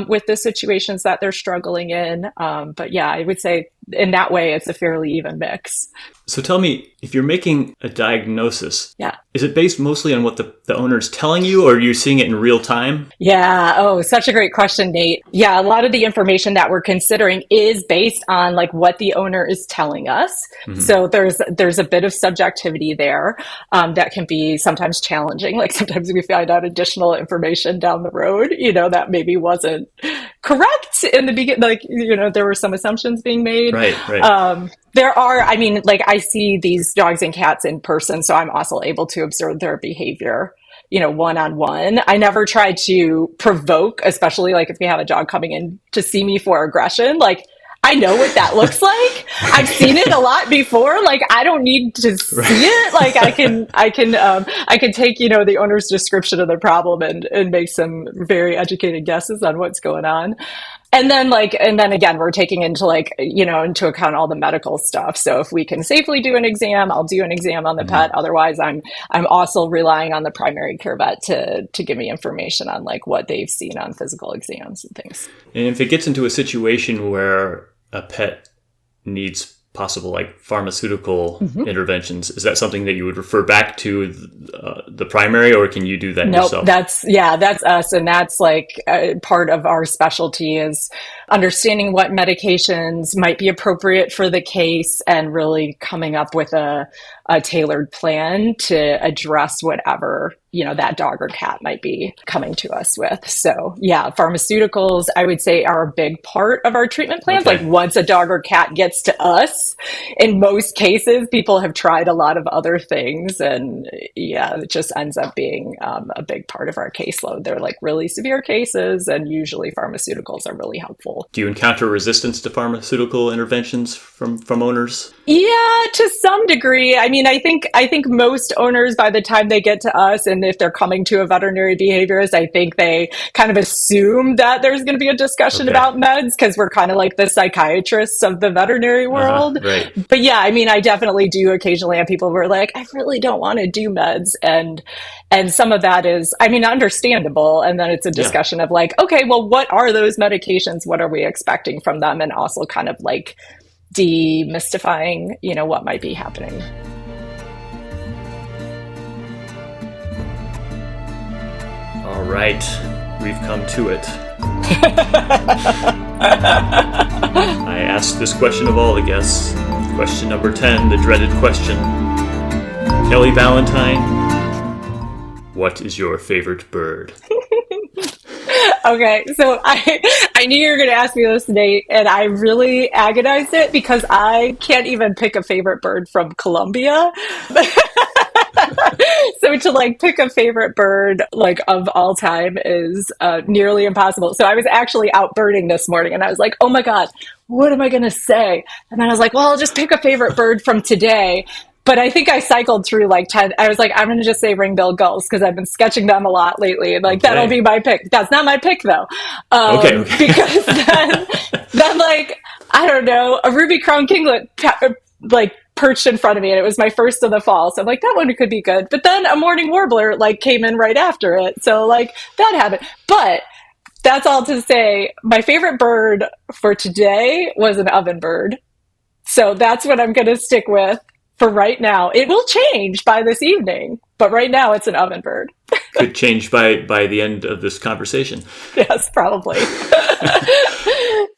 with the situations that they're struggling in. But yeah, I would say in that way, it's a fairly even mix. So tell me, if you're making a diagnosis, Yeah. is it based mostly on what the owner's telling you, or are you seeing it in real time? Yeah. Oh, such a great question, Nate. Yeah. A lot of the information that we're considering is based on like what the owner is telling us. Mm-hmm. So there's a bit of subjectivity there that can be sometimes challenging. Like sometimes we find out additional information down the road, that maybe wasn't correct in the beginning. Like, there were some assumptions being made. Right. There are, I see these dogs and cats in person, so I'm also able to observe their behavior, one-on-one. I never try to provoke, especially like if we have a dog coming in to see me for aggression, like I know what that looks like. I've seen it a lot before. Like I don't need to see it. Like I can take, the owner's description of the problem and make some very educated guesses on what's going on. And then again, we're taking into into account all the medical stuff. So if we can safely do an exam, I'll do an exam on the pet. Otherwise, I'm also relying on the primary care vet to give me information on like what they've seen on physical exams and things. And if it gets into a situation where a pet needs possible like pharmaceutical interventions, is that something that you would refer back to the primary, or can you do that yourself? That's us. And that's like part of our specialty is understanding what medications might be appropriate for the case and really coming up with a tailored plan to address whatever, that dog or cat might be coming to us with. So yeah, pharmaceuticals, I would say, are a big part of our treatment plans. Okay. Like once a dog or cat gets to us, in most cases, people have tried a lot of other things. And yeah, it just ends up being a big part of our caseload. They're like really severe cases, and usually pharmaceuticals are really helpful. Do you encounter resistance to pharmaceutical interventions from owners? Yeah, to some degree. I think most owners, by the time they get to us, and if they're coming to a veterinary behaviorist, I think they kind of assume that there's going to be a discussion about meds because we're kind of like the psychiatrists of the veterinary world. Right. But yeah, I definitely do occasionally have people who are like, I really don't want to do meds. And some of that is, understandable. And then it's a discussion of like, okay, well, what are those medications? What are we expecting from them? And also kind of like demystifying, what might be happening. All right, we've come to it. I asked this question of all the guests. Question number 10, the dreaded question. Kelly Ballantyne, what is your favorite bird? Okay, so I knew you were going to ask me this today, and I really agonized it because I can't even pick a favorite bird from Colombia. So to like pick a favorite bird like of all time is nearly impossible. So I was actually out birding this morning and I was like, oh my God, what am I going to say? And then I was like, well, I'll just pick a favorite bird from today. But I think I cycled through like 10. I was like, I'm going to just say ring-billed gulls because I've been sketching them a lot lately. And like, that'll be my pick. That's not my pick though. Okay. Because then like, I don't know, a ruby crowned kinglet like perched in front of me and it was my first of the fall. So I'm like, that one could be good. But then a mourning warbler like came in right after it. So like that happened. But that's all to say, my favorite bird for today was an ovenbird. So that's what I'm going to stick with for right now. It will change by this evening, but right now it's an ovenbird. Could change by the end of this conversation. Yes, probably.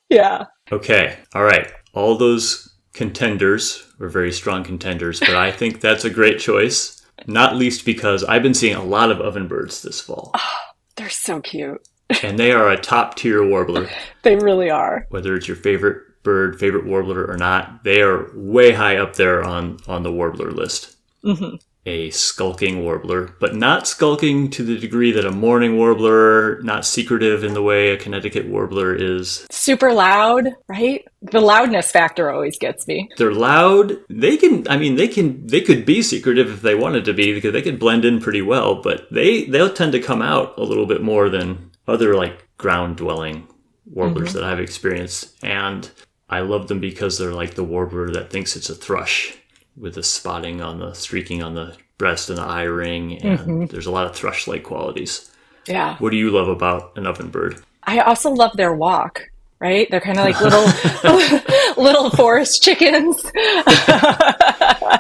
Yeah. Okay. All right. All those contenders were very strong contenders, but I think that's a great choice, not least because I've been seeing a lot of ovenbirds this fall. Oh, they're so cute. And they are a top tier warbler. They really are. Whether it's your favorite bird, favorite warbler or not, they are way high up there on the warbler list. Mm-hmm. A skulking warbler, but not skulking to the degree that a mourning warbler, not secretive in the way a Connecticut warbler is. Super loud, right? The loudness factor always gets me. They're loud. They could be secretive if they wanted to be because they could blend in pretty well, but they'll tend to come out a little bit more than other like ground dwelling warblers that I've experienced. And I love them because they're like the warbler that thinks it's a thrush, with the spotting on the streaking on the breast and the eye ring, and there's a lot of thrush-like qualities. Yeah. What do you love about an ovenbird? I also love their walk, right? They're kind of like little forest chickens.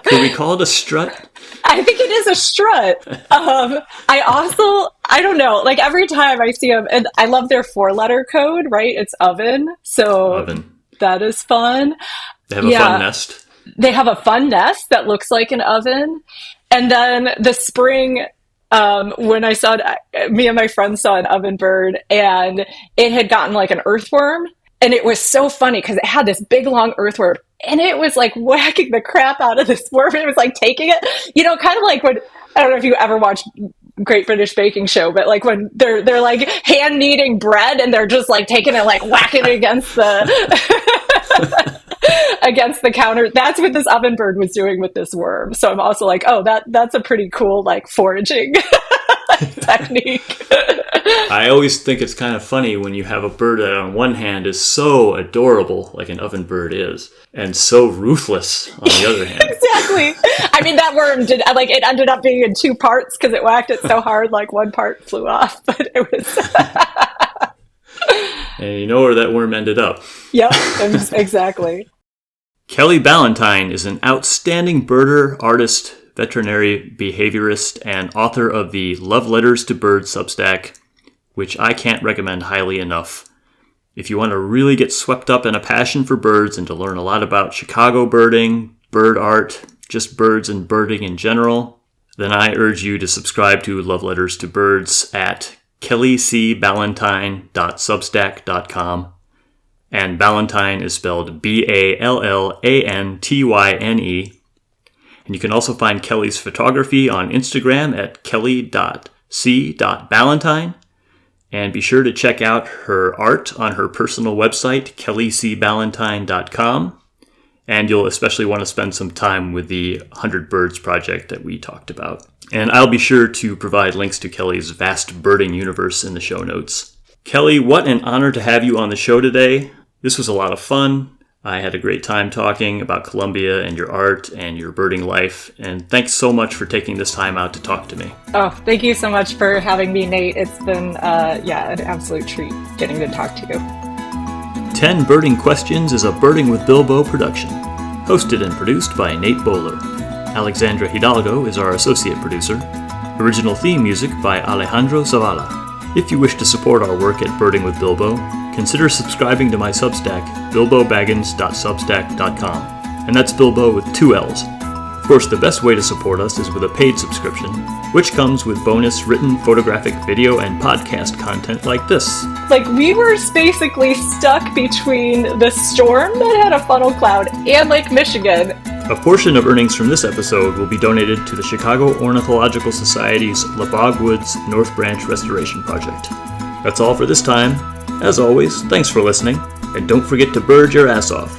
Could we call it a strut? I think it is a strut. I don't know, like every time I see them, and I love their 4-letter code, right? It's oven. So Oven. That is fun. They have a fun nest. They have a fun nest that looks like an oven. And then the spring, when I saw it, me and my friend saw an ovenbird and it had gotten like an earthworm. And it was so funny because it had this big, long earthworm. And it was like whacking the crap out of this worm. It was like taking it, kind of like when, I don't know if you ever watched Great British Baking Show, but like when they're like hand kneading bread and they're just like taking it, like whacking it against the... against the counter. That's what this ovenbird was doing with this worm. So I'm also like, oh, that's a pretty cool like foraging technique. I always think it's kind of funny when you have a bird that on one hand is so adorable, like an ovenbird is, and so ruthless on the other hand. Exactly. I mean, that worm it ended up being in 2 parts because it whacked it so hard, like one part flew off, but it was... And you know where that worm ended up. Yep, exactly. Kelly Ballantyne is an outstanding birder, artist, veterinary behaviorist, and author of the Love Letters to Birds Substack, which I can't recommend highly enough. If you want to really get swept up in a passion for birds and to learn a lot about Chicago birding, bird art, just birds and birding in general, then I urge you to subscribe to Love Letters to Birds at kellycballantyne.substack.com. And Ballantyne is spelled Ballantyne. And you can also find Kelly's photography on Instagram at kelly.c.ballantyne. And be sure to check out her art on her personal website, kellycballantyne.com. And you'll especially want to spend some time with the 100 Birds project that we talked about. And I'll be sure to provide links to Kelly's vast birding universe in the show notes. Kelly, what an honor to have you on the show today. This was a lot of fun. I had a great time talking about Colombia and your art and your birding life. And thanks so much for taking this time out to talk to me. Oh, thank you so much for having me, Nate. It's been, an absolute treat getting to talk to you. 10 Birding Questions is a Birding with Bilbo production. Hosted and produced by Nate Bowler. Alexandra Hidalgo is our associate producer. Original theme music by Alejandro Zavala. If you wish to support our work at Birding with Bilbo, consider subscribing to my Substack, bilbobaggins.substack.com. And that's Bilbo with 2 L's. Of course, the best way to support us is with a paid subscription, which comes with bonus written, photographic, video, and podcast content like this. Like, we were basically stuck between the storm that had a funnel cloud and Lake Michigan, A portion of earnings from this episode will be donated to the Chicago Ornithological Society's LaBog Woods North Branch Restoration Project. That's all for this time. As always, thanks for listening, and don't forget to bird your ass off.